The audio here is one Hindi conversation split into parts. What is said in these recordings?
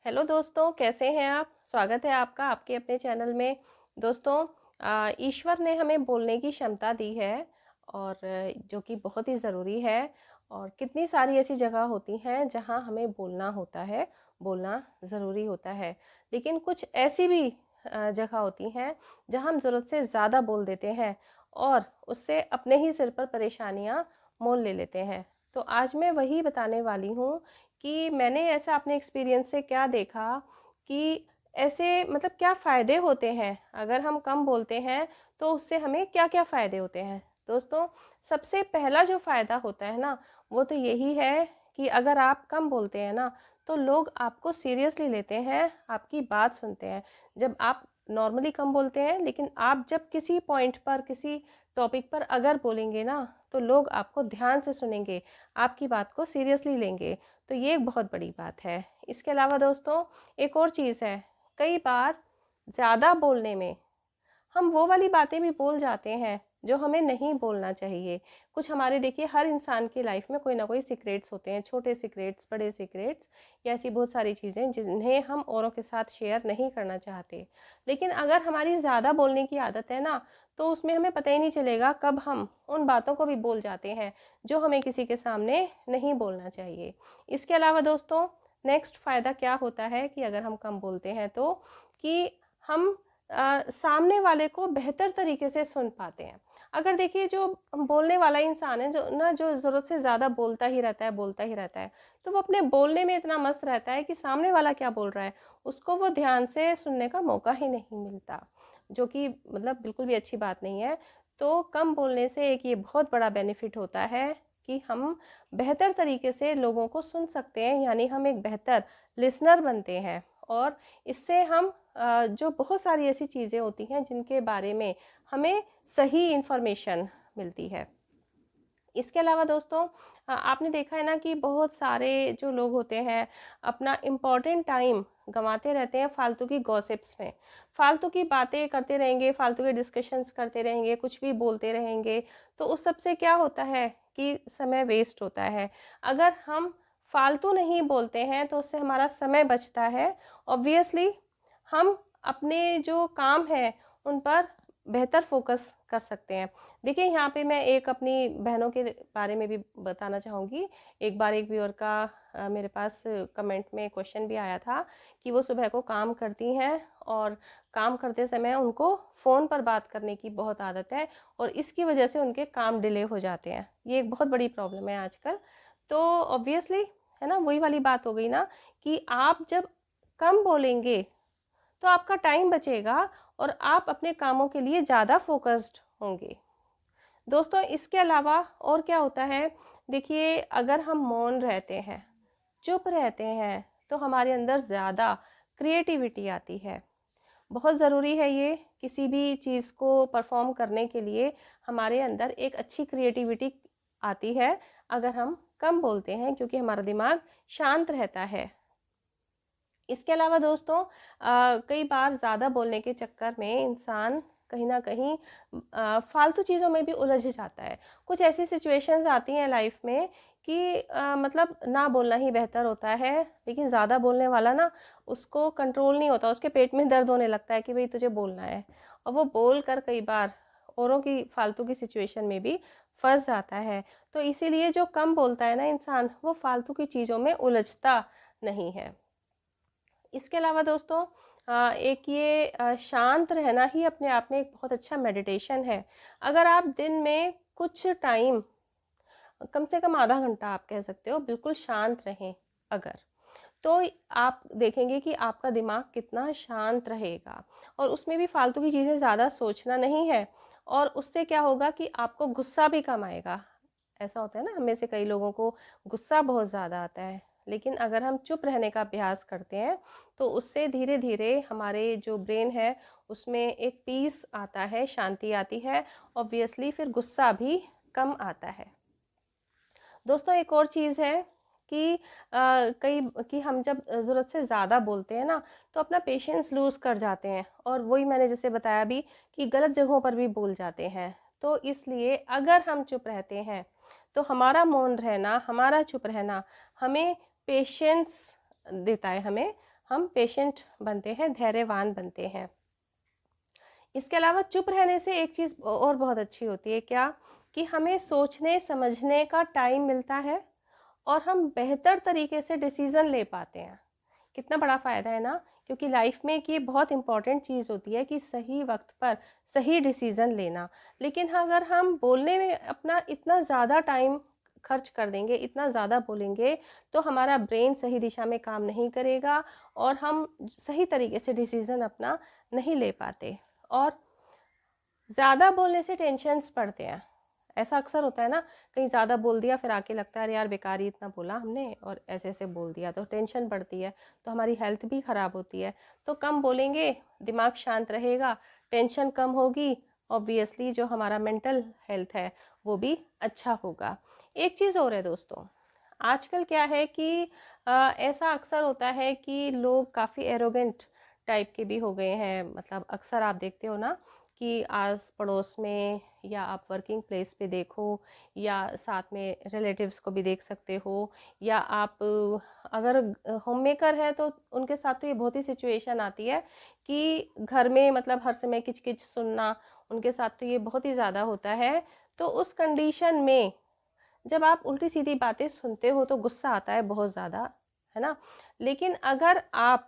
हेलो दोस्तों, कैसे हैं आप? स्वागत है आपका आपके अपने चैनल में। दोस्तों, ईश्वर ने हमें बोलने की क्षमता दी है और जो कि बहुत ही ज़रूरी है। और कितनी सारी ऐसी जगह होती हैं जहां हमें बोलना होता है, बोलना ज़रूरी होता है। लेकिन कुछ ऐसी भी जगह होती हैं जहां हम ज़रूरत से ज़्यादा बोल देते हैं और उससे अपने ही सिर पर परेशानियां मोल ले लेते हैं। तो आज मैं वही बताने वाली हूँ कि मैंने ऐसा अपने एक्सपीरियंस से क्या देखा कि ऐसे मतलब क्या फ़ायदे होते हैं अगर हम कम बोलते हैं, तो उससे हमें क्या-क्या फ़ायदे होते हैं। दोस्तों, सबसे पहला जो फ़ायदा होता है ना, वो तो यही है कि अगर आप कम बोलते हैं ना, तो लोग आपको सीरियसली लेते हैं, आपकी बात सुनते हैं। जब आप नॉर्मली कम बोलते हैं, लेकिन आप जब किसी पॉइंट पर, किसी टॉपिक पर अगर बोलेंगे ना, तो लोग आपको ध्यान से सुनेंगे, आपकी बात को सीरियसली लेंगे। तो ये एक बहुत बड़ी बात है। इसके अलावा दोस्तों, एक और चीज़ है, कई बार ज़्यादा बोलने में हम वो वाली बातें भी बोल जाते हैं जो हमें नहीं बोलना चाहिए। कुछ हमारे देखिए हर इंसान की लाइफ में कोई ना कोई सीक्रेट्स होते हैं, छोटे सीक्रेट्स, बड़े सीक्रेट्स, या ऐसी बहुत सारी चीज़ें जिन्हें हम औरों के साथ शेयर नहीं करना चाहते। लेकिन अगर हमारी ज़्यादा बोलने की आदत है ना, तो उसमें हमें पता ही नहीं चलेगा कब हम उन बातों को भी बोल जाते हैं जो हमें किसी के सामने नहीं बोलना चाहिए। इसके अलावा दोस्तों, नेक्स्ट फ़ायदा क्या होता है कि अगर हम कम बोलते हैं तो कि हम सामने वाले को बेहतर तरीके से सुन पाते हैं। अगर देखिए जो बोलने वाला इंसान है, जो ज़रूरत से ज़्यादा बोलता ही रहता है, बोलता ही रहता है, तो वो अपने बोलने में इतना मस्त रहता है कि सामने वाला क्या बोल रहा है, उसको वो ध्यान से सुनने का मौका ही नहीं मिलता, जो कि मतलब बिल्कुल भी अच्छी बात नहीं है। तो कम बोलने से एक ये बहुत बड़ा बेनिफिट होता है कि हम बेहतर तरीके से लोगों को सुन सकते हैं, यानी हम एक बेहतर लिसनर बनते हैं। और इससे हम जो बहुत सारी ऐसी चीज़ें होती हैं जिनके बारे में हमें सही इन्फॉर्मेशन मिलती है। इसके अलावा दोस्तों, आपने देखा है ना कि बहुत सारे जो लोग होते हैं अपना इम्पॉर्टेंट टाइम गंवाते रहते हैं फालतू की गॉसिप्स में। फालतू की बातें करते रहेंगे, फालतू के डिस्कशंस करते रहेंगे, कुछ भी बोलते रहेंगे। तो उस सब से क्या होता है कि समय वेस्ट होता है। अगर हम फालतू नहीं बोलते हैं तो उससे हमारा समय बचता है। ऑब्वियसली हम अपने जो काम है उन पर बेहतर फोकस कर सकते हैं। देखिए, यहाँ पे मैं एक अपनी बहनों के बारे में भी बताना चाहूँगी। एक बार एक व्यूअर का मेरे पास कमेंट में क्वेश्चन भी आया था कि वो सुबह को काम करती हैं और काम करते समय उनको फ़ोन पर बात करने की बहुत आदत है और इसकी वजह से उनके काम डिले हो जाते हैं। ये एक बहुत बड़ी प्रॉब्लम है आजकल। तो ऑब्वियसली है ना, वही वाली बात हो गई ना कि आप जब कम बोलेंगे तो आपका टाइम बचेगा और आप अपने कामों के लिए ज़्यादा फोकस्ड होंगे। दोस्तों, इसके अलावा और क्या होता है, देखिए अगर हम मौन रहते हैं, चुप रहते हैं, तो हमारे अंदर ज़्यादा क्रिएटिविटी आती है। बहुत ज़रूरी है ये, किसी भी चीज़ को परफॉर्म करने के लिए हमारे अंदर एक अच्छी क्रिएटिविटी आती है अगर हम कम बोलते हैं, क्योंकि हमारा दिमाग शांत रहता है। इसके अलावा दोस्तों, कई बार ज़्यादा बोलने के चक्कर में इंसान कहीं न कहीं फालतू चीज़ों में भी उलझ जाता है। कुछ ऐसी सिचुएशंस आती हैं लाइफ में कि मतलब ना बोलना ही बेहतर होता है, लेकिन ज़्यादा बोलने वाला ना उसको कंट्रोल नहीं होता, उसके पेट में दर्द होने लगता है कि भई तुझे बोलना है, और वो बोल कर कई बार औरों की फालतू की सिचुएशन में भी फँस जाता है। तो इसीलिए जो कम बोलता है ना इंसान, वो फालतू की चीज़ों में उलझता नहीं है। इसके अलावा दोस्तों, एक ये शांत रहना ही अपने आप में एक बहुत अच्छा मेडिटेशन है। अगर आप दिन में कुछ टाइम, कम से कम आधा घंटा आप कह सकते हो, बिल्कुल शांत रहें अगर, तो आप देखेंगे कि आपका दिमाग कितना शांत रहेगा और उसमें भी फालतू की चीज़ें ज़्यादा सोचना नहीं है। और उससे क्या होगा कि आपको गुस्सा भी कम आएगा। ऐसा होता है ना, हमें से कई लोगों को गुस्सा बहुत ज़्यादा आता है, लेकिन अगर हम चुप रहने का अभ्यास करते हैं तो उससे धीरे धीरे हमारे जो ब्रेन है उसमें एक पीस आता है, शांति आती है। ऑब्वियसली फिर गुस्सा भी कम आता है। दोस्तों, एक और चीज़ है कि कई कि हम जब ज़रूरत से ज़्यादा बोलते हैं ना, तो अपना पेशेंस लूज़ कर जाते हैं, और वही मैंने जैसे बताया भी कि गलत जगहों पर भी बोल जाते हैं। तो इसलिए अगर हम चुप रहते हैं तो हमारा मौन रहना, हमारा चुप रहना हमें पेशेंस देता है, हम पेशेंट बनते हैं, धैर्यवान बनते हैं। इसके अलावा चुप रहने से एक चीज़ और बहुत अच्छी होती है, क्या कि हमें सोचने समझने का टाइम मिलता है और हम बेहतर तरीके से डिसीज़न ले पाते हैं। कितना बड़ा फ़ायदा है ना, क्योंकि लाइफ में एक ये बहुत इंपॉर्टेंट चीज़ होती है कि सही वक्त पर सही डिसीज़न लेना। लेकिन हाँ, अगर हम बोलने में अपना इतना ज़्यादा टाइम खर्च कर देंगे, इतना ज़्यादा बोलेंगे, तो हमारा ब्रेन सही दिशा में काम नहीं करेगा और हम सही तरीके से डिसीज़न अपना नहीं ले पाते। और ज़्यादा बोलने से टेंशन्स बढ़ते हैं। ऐसा अक्सर होता है ना, कहीं ज़्यादा बोल दिया फिर आके लगता है अरे यार बेकार ही इतना बोला हमने और ऐसे बोल दिया, तो टेंशन बढ़ती है, तो हमारी हेल्थ भी ख़राब होती है। तो कम बोलेंगे, दिमाग शांत रहेगा, टेंशन कम होगी, ऑब्वियसली जो हमारा मेंटल हेल्थ है वो भी अच्छा होगा। एक चीज़ और है दोस्तों, आजकल क्या है कि ऐसा अक्सर होता है कि लोग काफ़ी एरोगेंट टाइप के भी हो गए हैं। मतलब अक्सर आप देखते हो ना कि आस पड़ोस में, या आप वर्किंग प्लेस पे देखो, या साथ में रिलेटिव्स को भी देख सकते हो, या आप अगर होम मेकर है तो उनके साथ तो ये बहुत ही सिचुएशन आती है कि घर में मतलब हर समय किच-किच सुनना, उनके साथ तो ये बहुत ही ज़्यादा होता है। तो उस कंडीशन में जब आप उल्टी-सीधी बातें सुनते हो तो गुस्सा आता है बहुत ज़्यादा, है ना? लेकिन अगर आप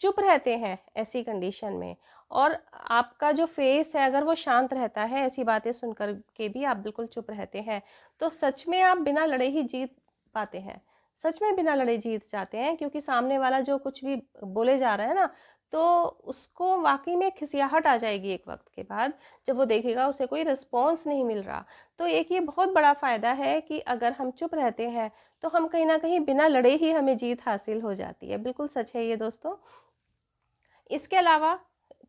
चुप रहते हैं ऐसी कंडीशन में, और आपका जो फेस है अगर वो शांत रहता है, ऐसी बातें सुनकर के भी आप बिल्कुल चुप रहते हैं, तो सच में आप बिना लड़े ही जीत पाते हैं। सच में बिना लड़े जीत जाते हैं, क्योंकि सामने वाला जो कुछ भी बोले जा रहा है ना, तो उसको वाक़ई में खिसियाहट आ जाएगी एक वक़्त के बाद, जब वो देखेगा उसे कोई रिस्पॉन्स नहीं मिल रहा। तो एक ये बहुत बड़ा फ़ायदा है कि अगर हम चुप रहते हैं, तो हम कहीं न कहीं बिना लड़े ही हमें जीत हासिल हो जाती है। बिल्कुल सच है ये दोस्तों। इसके अलावा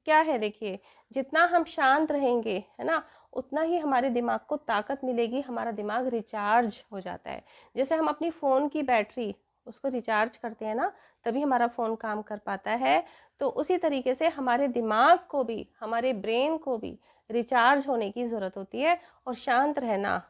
क्या है, देखिए, जितना हम शांत रहेंगे, है ना, उतना ही हमारे दिमाग को ताकत मिलेगी, हमारा दिमाग रिचार्ज हो जाता है। जैसे हम अपनी फ़ोन की बैटरी उसको रिचार्ज करते हैं ना, तभी हमारा फ़ोन काम कर पाता है। तो उसी तरीके से हमारे दिमाग को भी, हमारे ब्रेन को भी रिचार्ज होने की ज़रूरत होती है, और शांत रहना,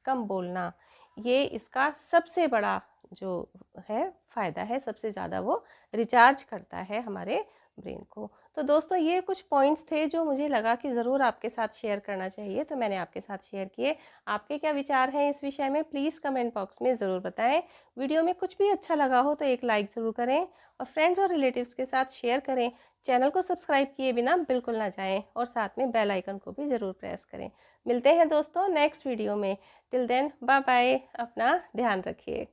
कम बोलना, ये इसका सबसे बड़ा जो है फ़ायदा है, सबसे ज़्यादा वो रिचार्ज करता है हमारे ब्रेन को। तो दोस्तों, ये कुछ पॉइंट्स थे जो मुझे लगा कि ज़रूर आपके साथ शेयर करना चाहिए, तो मैंने आपके साथ शेयर किए। आपके क्या विचार हैं इस विषय में, प्लीज़ कमेंट बॉक्स में ज़रूर बताएं। वीडियो में कुछ भी अच्छा लगा हो तो एक लाइक ज़रूर करें, और फ्रेंड्स और रिलेटिव्स के साथ शेयर करें। चैनल को सब्सक्राइब किए बिना बिल्कुल ना जाएं, और साथ में बेल आइकन को भी ज़रूर प्रेस करें। मिलते हैं दोस्तों नेक्स्ट वीडियो में। टिल देन बाय बाय, अपना ध्यान रखिए।